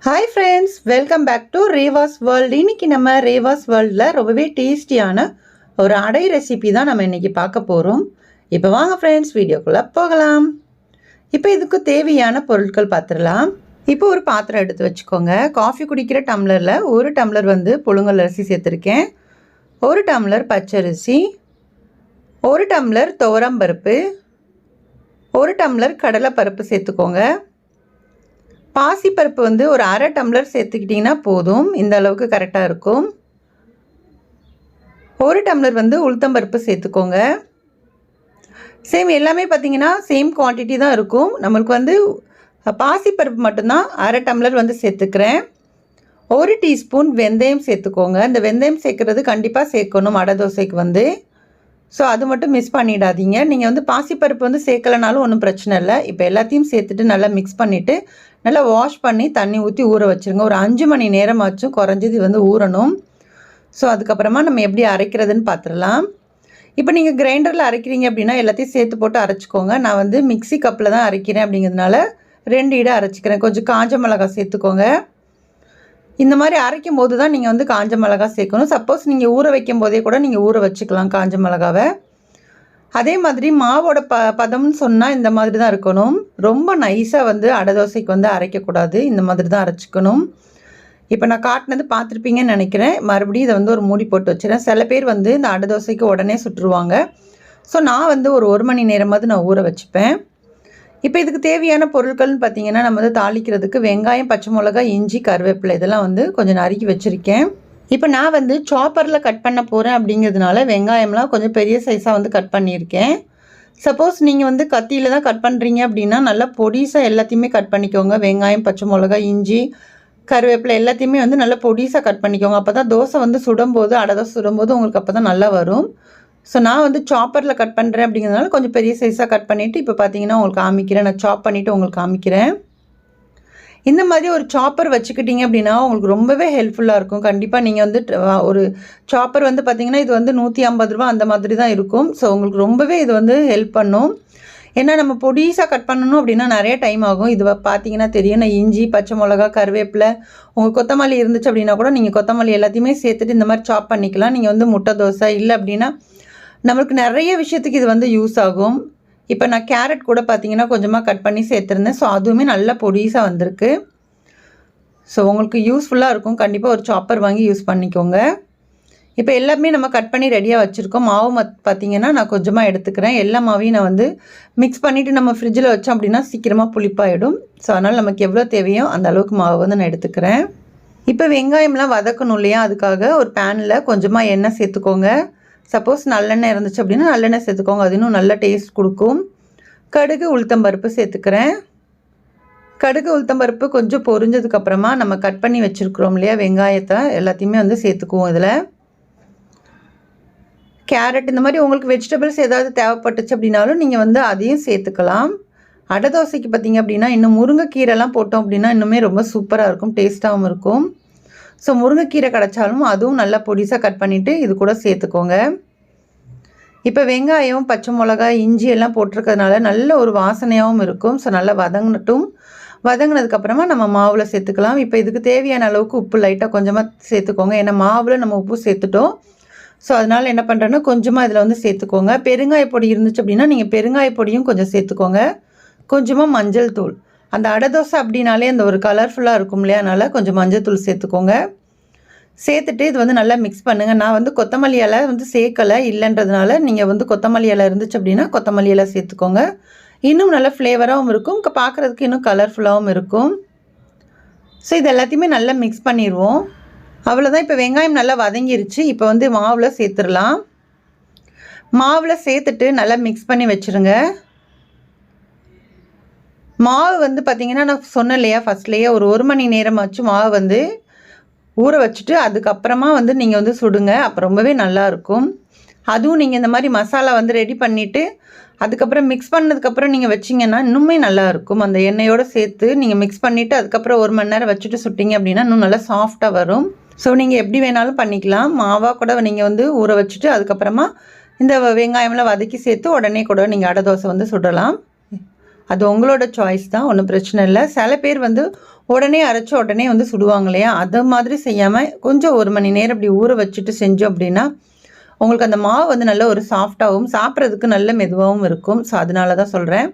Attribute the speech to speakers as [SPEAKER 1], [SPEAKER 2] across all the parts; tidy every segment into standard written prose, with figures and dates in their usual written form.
[SPEAKER 1] Hi friends, welcome back to Reva's World. இன்னைக்கு நம்ம Reva's Worldல ரொம்பவே டேஸ்டியான ஒரு அடை ரெசிபி தான் நம்ம இன்னைக்கு பார்க்க போறோம். இப்போ வாங்க friends வீடியோக்குள்ள போகலாம். இப்போ இதுக்கு தேவையான பொருட்கள் பார்த்துடலாம். இப்போ ஒரு பாத்திரம் எடுத்து வச்சுக்கோங்க. காஃபி குடிக்கிற டம்ளர்ல ஒரு டம்ளர் வந்து புழுங்கல் அரிசி சேர்த்திருக்கேன். ஒரு டம்ளர் பச்சரிசி, ஒரு டம்ளர் துவரம் பருப்பு, ஒரு டம்ளர் கடலை பருப்பு சேர்த்துக்கோங்க. பாசிப்பருப்பு வந்து ஒரு அரை டம்ளர் சேர்த்துக்கிட்டிங்கன்னா போதும், இந்த அளவுக்கு கரெக்டாக இருக்கும். ஒரு டம்ளர் வந்து உளுத்தம்பருப்பு சேர்த்துக்கோங்க. சேம் எல்லாமே பார்த்தீங்கன்னா சேம் குவான்டிட்டி தான் இருக்கும். நம்மளுக்கு வந்து பாசிப்பருப்பு மட்டும்தான் அரை டம்ளர் வந்து சேர்த்துக்கிறேன். ஒரு டீஸ்பூன் வெந்தயம் சேர்த்துக்கோங்க. இந்த வெந்தயம் சேர்க்குறது கண்டிப்பாக சேர்க்கணும் அடை தோசைக்கு வந்து. ஸோ அது மட்டும் மிஸ் பண்ணிடாதீங்க. நீங்கள் வந்து பாசிப்பருப்பு வந்து சேர்க்கலனாலும் ஒன்றும் பிரச்சனை இல்லை. இப்போ எல்லாத்தையும் சேர்த்துட்டு நல்லா மிக்ஸ் பண்ணிவிட்டு நல்லா வாஷ் பண்ணி தண்ணி ஊற்றி ஊற வச்சுருங்க. ஒரு 5 மணி நேரமாச்சும் குறைஞ்சது வந்து ஊறணும். ஸோ அதுக்கப்புறமா நம்ம எப்படி அரைக்கிறதுன்னு பார்த்துடலாம். இப்போ நீங்கள் கிரைண்டரில் அரைக்கிறீங்க அப்படின்னா எல்லாத்தையும் சேர்த்து போட்டு அரைச்சிக்கோங்க. நான் வந்து மிக்ஸி கப்பில் தான் அரைக்கிறேன் அப்படிங்கிறதுனால 2 இடம் அரைச்சிக்கிறேன். கொஞ்சம் காஞ்ச மிளகாய் சேர்த்துக்கோங்க. இந்த மாதிரி அரைக்கும் போது தான் நீங்கள் வந்து காஞ்ச மிளகாய் சேர்க்கணும். சப்போஸ் நீங்கள் ஊற வைக்கும் போதே கூட நீங்கள் ஊற வச்சுக்கலாம் காஞ்ச மிளகாவை. அதே மாதிரி மாவோட பதம்னு சொன்னால் இந்த மாதிரி தான் இருக்கணும். ரொம்ப நைஸாக வந்து அடை தோசைக்கு வந்து அரைக்கக்கூடாது. இந்த மாதிரி தான் அரைச்சிக்கணும். இப்போ நான் காட்டினது பார்த்துருப்பீங்கன்னு நினைக்கிறேன். மறுபடியும் இதை வந்து ஒரு மூடி போட்டு வச்சுறேன். சில பேர் வந்து இந்த அடை தோசைக்கு உடனே சுட்டுருவாங்க. ஸோ நான் வந்து ஒரு 1 மணி நேரமாவது நான் ஊற வச்சுப்பேன். இப்போ இதுக்கு தேவையான பொருட்கள்னு பார்த்தீங்கன்னா நம்ம வந்து தாளிக்கிறதுக்கு வெங்காயம், பச்சை மிளகாய், இஞ்சி, கருவேப்பிலை இதெல்லாம் வந்து கொஞ்சம் நறுக்கி வச்சுருக்கேன். இப்போ நான் வந்து சாப்பரில் கட் பண்ண போகிறேன் அப்படிங்கிறதுனால வெங்காயம்லாம் கொஞ்சம் பெரிய சைஸாக வந்து கட் பண்ணியிருக்கேன். சப்போஸ் நீங்கள் வந்து கத்தியில் தான் கட் பண்ணுறீங்க அப்படின்னா நல்லா பொடிசாக எல்லாத்தையுமே கட் பண்ணிக்கோங்க. வெங்காயம், பச்சை மிளகாய், இஞ்சி, கருவேப்பிலை எல்லாத்தையுமே வந்து நல்லா பொடிசாக கட் பண்ணிக்கோங்க. அப்போ தான் தோசை வந்து சுடும்போது அடை தோசை சுடும்போது உங்களுக்கு அப்போ தான் நல்லா வரும். ஸோ நான் வந்து சாப்பரில் கட் பண்ணுறேன் அப்படிங்கிறதுனால கொஞ்சம் பெரிய சைஸாக கட் பண்ணிவிட்டு இப்போ பார்த்தீங்கன்னா உங்களுக்கு காமிக்கிறேன். நான் சாப் பண்ணிவிட்டு உங்களுக்கு காமிக்கிறேன். இந்த மாதிரி ஒரு சாப்பர் வச்சுக்கிட்டிங்க அப்படின்னா உங்களுக்கு ரொம்பவே ஹெல்ப்ஃபுல்லாக இருக்கும். கண்டிப்பாக நீங்கள் வந்து ஒரு சாப்பர் வந்து பார்த்திங்கன்னா இது வந்து 150 ரூபா அந்த மாதிரி தான் இருக்கும். ஸோ உங்களுக்கு ரொம்பவே இது வந்து ஹெல்ப் பண்ணும். ஏன்னா நம்ம பொடிசாக கட் பண்ணணும் அப்படின்னா நிறைய டைம் ஆகும். இது பார்த்தீங்கன்னா தெரியும். நான் இஞ்சி, பச்சை மிளகா, கருவேப்பிலை, உங்களுக்கு கொத்தமல்லி இருந்துச்சு அப்படின்னா கூட நீங்கள் கொத்தமல்லி எல்லாத்தையுமே சேர்த்துட்டு இந்த மாதிரி சாப் பண்ணிக்கலாம். நீங்கள் வந்து முட்டை தோசை இல்லை அப்படின்னா நம்மளுக்கு நிறைய விஷயத்துக்கு இது வந்து யூஸ் ஆகும். இப்போ நான் கேரட் கூட பார்த்தீங்கன்னா கொஞ்சமாக கட் பண்ணி சேர்த்துருந்தேன். ஸோ அதுவுமே நல்ல பொடிசாக வந்திருக்கு. ஸோ உங்களுக்கு யூஸ்ஃபுல்லாக இருக்கும். கண்டிப்பாக ஒரு சாப்பர் வாங்கி யூஸ் பண்ணிக்கோங்க. இப்போ எல்லாமே நம்ம கட் பண்ணி ரெடியாக வச்சுருக்கோம். மாவு பார்த்தீங்கன்னா நான் கொஞ்சமாக எடுத்துக்கிறேன். எல்லா மாவையும் நான் வந்து மிக்ஸ் பண்ணிவிட்டு நம்ம ஃப்ரிட்ஜில் வச்சோம் அப்படின்னா சீக்கிரமாக புளிப்பாயிடும். ஸோ அதனால் நமக்கு எவ்வளோ தேவையோ அந்த அளவுக்கு மாவு வந்து நான் எடுத்துக்கிறேன். இப்போ வெங்காயம்லாம் வதக்கணும் இல்லையா, அதுக்காக ஒரு பேனில் கொஞ்சமாக எண்ணெய் சேர்த்துக்கோங்க. சப்போஸ் நல்லெண்ணெய் இருந்துச்சு அப்படின்னா நல்லெண்ணெய் சேர்த்துக்கோங்க. அது இன்னும் நல்ல டேஸ்ட் கொடுக்கும். கடுகு, உளுத்தம்பருப்பு சேர்த்துக்கிறேன். கடுகு, உளுத்தம்பருப்பு கொஞ்சம் பொரிஞ்சதுக்கப்புறமா நம்ம கட் பண்ணி வச்சுருக்குறோம் இல்லையா வெங்காயத்தை எல்லாத்தையுமே வந்து சேர்த்துக்குவோம். இதில் கேரட் இந்த மாதிரி உங்களுக்கு வெஜிடபிள்ஸ் ஏதாவது தேவைப்பட்டுச்சு அப்படின்னாலும் நீங்கள் வந்து அதையும் சேர்த்துக்கலாம். அடை தோசைக்கு பார்த்திங்க அப்படின்னா இன்னும் முருங்கைக்கீரைலாம் போட்டோம் அப்படின்னா இன்னுமே ரொம்ப சூப்பராக இருக்கும், டேஸ்ட்டாகவும் இருக்கும். ஸோ முருங்கைக்கீரை கிடச்சாலும் அதுவும் நல்லா பொடிசாக கட் பண்ணிவிட்டு இது கூட சேர்த்துக்கோங்க. இப்போ வெங்காயம், பச்சை மிளகாய், இஞ்சி எல்லாம் போட்டிருக்கிறதுனால நல்ல ஒரு வாசனையாகவும் இருக்கும். ஸோ நல்லா வதங்கினதுக்கப்புறமா நம்ம மாவில் சேர்த்துக்கலாம். இப்போ இதுக்கு தேவையான அளவுக்கு உப்பு லைட்டாக கொஞ்சமாக சேர்த்துக்கோங்க. ஏன்னா மாவில் நம்ம உப்பு சேர்த்துட்டோம். ஸோ அதனால் என்ன பண்ணுறேன்னா கொஞ்சமாக இதில் வந்து சேர்த்துக்கோங்க. பெருங்காய பொடி இருந்துச்சு அப்படின்னா நீங்கள் பெருங்காய பொடியும் கொஞ்சம் சேர்த்துக்கோங்க. கொஞ்சமாக மஞ்சள் தூள். அந்த அடை தோசை அப்படின்னாலே அந்த ஒரு கலர்ஃபுல்லாக இருக்கும் இல்லையா, அதனால் கொஞ்சம் மஞ்சள் தூள் சேர்த்துக்கோங்க. சேர்த்துட்டு இது வந்து நல்லா மிக்ஸ் பண்ணுங்கள். நான் வந்து கொத்தமல்லி இலை வந்து சேர்க்கலை இல்லைன்றதுனால நீங்கள் வந்து கொத்தமல்லி இலை இருந்துச்சு அப்படின்னா கொத்தமல்லி இலை சேர்த்துக்கோங்க. இன்னும் நல்ல ஃப்ளேவராகவும் இருக்கும், பார்க்குறதுக்கு இன்னும் கலர்ஃபுல்லாகவும் இருக்கும். ஸோ இது எல்லாத்தையுமே நல்லா மிக்ஸ் பண்ணிடுவோம். அவ்வளோதான். இப்போ வெங்காயம் நல்லா வதங்கிருச்சு. இப்போ வந்து மாவில் சேர்த்துடலாம். மாவில் சேர்த்துட்டு நல்லா மிக்ஸ் பண்ணி வச்சுருங்க. மாவு வந்து பார்த்திங்கன்னா நான் சொன்னேன் இல்லையா ஃபஸ்ட்லேயே ஒரு 1 மணி நேரமாச்சும் மாவு வந்து ஊற வச்சுட்டு அதுக்கப்புறமா வந்து நீங்கள் வந்து சுடுங்க. அப்போ ரொம்பவே நல்லாயிருக்கும். அதுவும் நீங்கள் இந்த மாதிரி மசாலா வந்து ரெடி பண்ணிவிட்டு அதுக்கப்புறம் மிக்ஸ் பண்ணதுக்கப்புறம் நீங்கள் வச்சிங்கன்னா இன்னுமே நல்லாயிருக்கும். அந்த எண்ணெயோடு சேர்த்து நீங்கள் மிக்ஸ் பண்ணிவிட்டு அதுக்கப்புறம் 1 மணி நேரம் வச்சுட்டு சுட்டிங்க அப்படின்னா இன்னும் நல்லா சாஃப்டாக வரும். ஸோ நீங்கள் எப்படி வேணாலும் பண்ணிக்கலாம். மாவாக கூட நீங்கள் வந்து ஊற வச்சுட்டு அதுக்கப்புறமா இந்த வெங்காயம்லாம் வதக்கி சேர்த்து உடனே கூட நீங்கள் அடை தோசை வந்து சுடலாம். அது உங்களோட சாய்ஸ் தான், ஒன்றும் பிரச்சனை இல்லை. சில பேர் வந்து உடனே அரைச்சி உடனே வந்து சுடுவாங்க இல்லையா, அது மாதிரி செய்யாமல் கொஞ்சம் 1 மணி நேரம் இப்படி ஊற வச்சுட்டு செஞ்சோம் அப்படின்னா உங்களுக்கு அந்த மாவு வந்து நல்ல ஒரு சாஃப்டாகவும் சாப்பிட்றதுக்கு நல்ல மெதுவாகவும் இருக்கும். ஸோ அதனால தான் சொல்கிறேன்.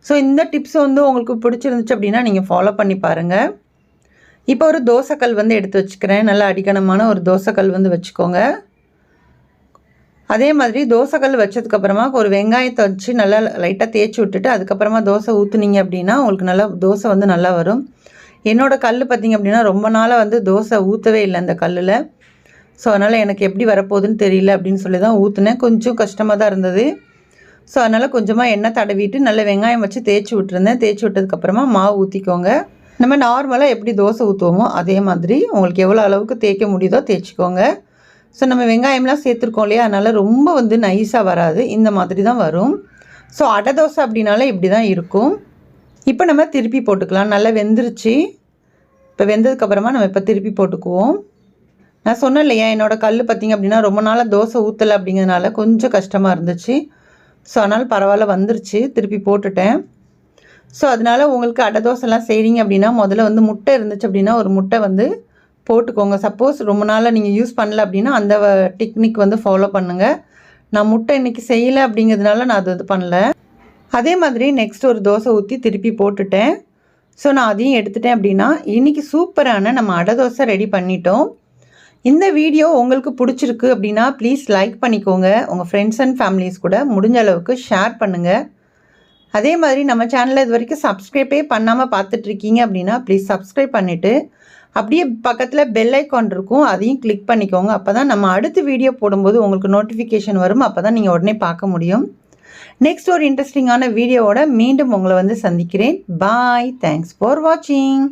[SPEAKER 1] ஸோ இந்த டிப்ஸ் வந்து உங்களுக்கு பிடிச்சிருந்துச்சு அப்படின்னா நீங்கள் ஃபாலோ பண்ணி பாருங்கள். இப்போ ஒரு தோசைக்கல் வந்து எடுத்து வச்சுக்கிறேன். நல்லா அடிக்கனமான ஒரு தோசைக்கல் வந்து வச்சுக்கோங்க. அதே மாதிரி தோசைக்கல் வச்சதுக்கப்புறமா ஒரு வெங்காயத்தை வச்சு நல்லா லைட்டாக தேய்ச்சி விட்டுட்டு அதுக்கப்புறமா தோசை ஊற்றுனீங்க அப்படின்னா உங்களுக்கு நல்லா தோசை வந்து நல்லா வரும். என்னோடய கல் பார்த்திங்க அப்படின்னா ரொம்ப நாளாக வந்து தோசை ஊற்றவே இல்லை அந்த கல்லில். ஸோ அதனால் எனக்கு எப்படி வரப்போகுதுன்னு தெரியல அப்படின்னு சொல்லி தான் ஊற்றுனேன். கொஞ்சம் கஷ்டமாக தான் இருந்தது. ஸோ அதனால் கொஞ்சமாக எண்ணெய் தடவிட்டு நல்ல வெங்காயம் வச்சு தேய்ச்சி விட்டுருந்தேன். தேய்ச்சி விட்டதுக்கப்புறமா மாவு ஊற்றிக்கோங்க. நம்ம நார்மலாக எப்படி தோசை ஊற்றுவோமோ அதே மாதிரி உங்களுக்கு எவ்வளோ அளவுக்கு தேய்க்க முடியுதோ தேய்ச்சிக்கோங்க. ஸோ நம்ம வெங்காயம்லாம் சேர்த்துருக்கோம் இல்லையா, அதனால் ரொம்ப வந்து நைஸாக வராது, இந்த மாதிரி தான் வரும். ஸோ அடை தோசை அப்படின்னாலே இப்படி தான் இருக்கும். இப்போ நம்ம திருப்பி போட்டுக்கலாம். நல்லா வெந்துருச்சு. இப்போ வெந்ததுக்கப்புறமா நம்ம இப்போ திருப்பி போட்டுக்குவோம். நான் சொன்னேன் இல்லையா, என்னோடய கல் பார்த்திங்க அப்படின்னா ரொம்ப நாளாக தோசை ஊற்றலை அப்படிங்கிறதுனால கொஞ்சம் கஷ்டமாக இருந்துச்சு. ஸோ அதனால் பரவாயில்ல வந்துருச்சு, திருப்பி போட்டுட்டேன். ஸோ அதனால் உங்களுக்கு அடை தோசைலாம் செய்கிறீங்க அப்படின்னா முதல்ல வந்து முட்டை இருந்துச்சு அப்படின்னா ஒரு முட்டை வந்து போட்டுக்கோங்க. சப்போஸ் ரொம்ப நாளாக நீங்கள் யூஸ் பண்ணல அப்படின்னா அந்த டெக்னிக் வந்து ஃபாலோ பண்ணுங்கள். நான் முட்டை இன்றைக்கி செய்யலை அப்படிங்கிறதுனால நான் அது பண்ணல. அதே மாதிரி நெக்ஸ்ட் ஒரு தோசை ஊற்றி திருப்பி போட்டுட்டேன். ஸோ நான் அதையும் எடுத்துட்டேன் அப்படின்னா இன்றைக்கி சூப்பரான நம்ம அடை தோசை ரெடி பண்ணிட்டோம். இந்த வீடியோ உங்களுக்கு பிடிச்சிருக்கு அப்படின்னா ப்ளீஸ் லைக் பண்ணிக்கோங்க. உங்கள் ஃப்ரெண்ட்ஸ் அண்ட் ஃபேமிலிஸ் கூட முடிஞ்ச அளவுக்கு ஷேர் பண்ணுங்கள். அதே மாதிரி நம்ம சேனலில் இது வரைக்கும் சப்ஸ்கிரைபே பண்ணாமல் பார்த்துட்ருக்கீங்க அப்படின்னா ப்ளீஸ் சப்ஸ்கிரைப் பண்ணிவிட்டு அப்படியே பக்கத்தில் பெல் ஐக்கான் இருக்கும், அதையும் கிளிக் பண்ணிக்கோங்க. அப்போ தான் நம்ம அடுத்த வீடியோ போடும்போது உங்களுக்கு நோட்டிஃபிகேஷன் வரும். அப்போ தான் நீங்கள் உடனே பார்க்க முடியும். நெக்ஸ்ட் ஒரு இன்ட்ரெஸ்டிங்கான வீடியோவோட மீண்டும் உங்களை வந்து சந்திக்கிறேன். பாய். தேங்க்ஸ் ஃபார் வாட்சிங்.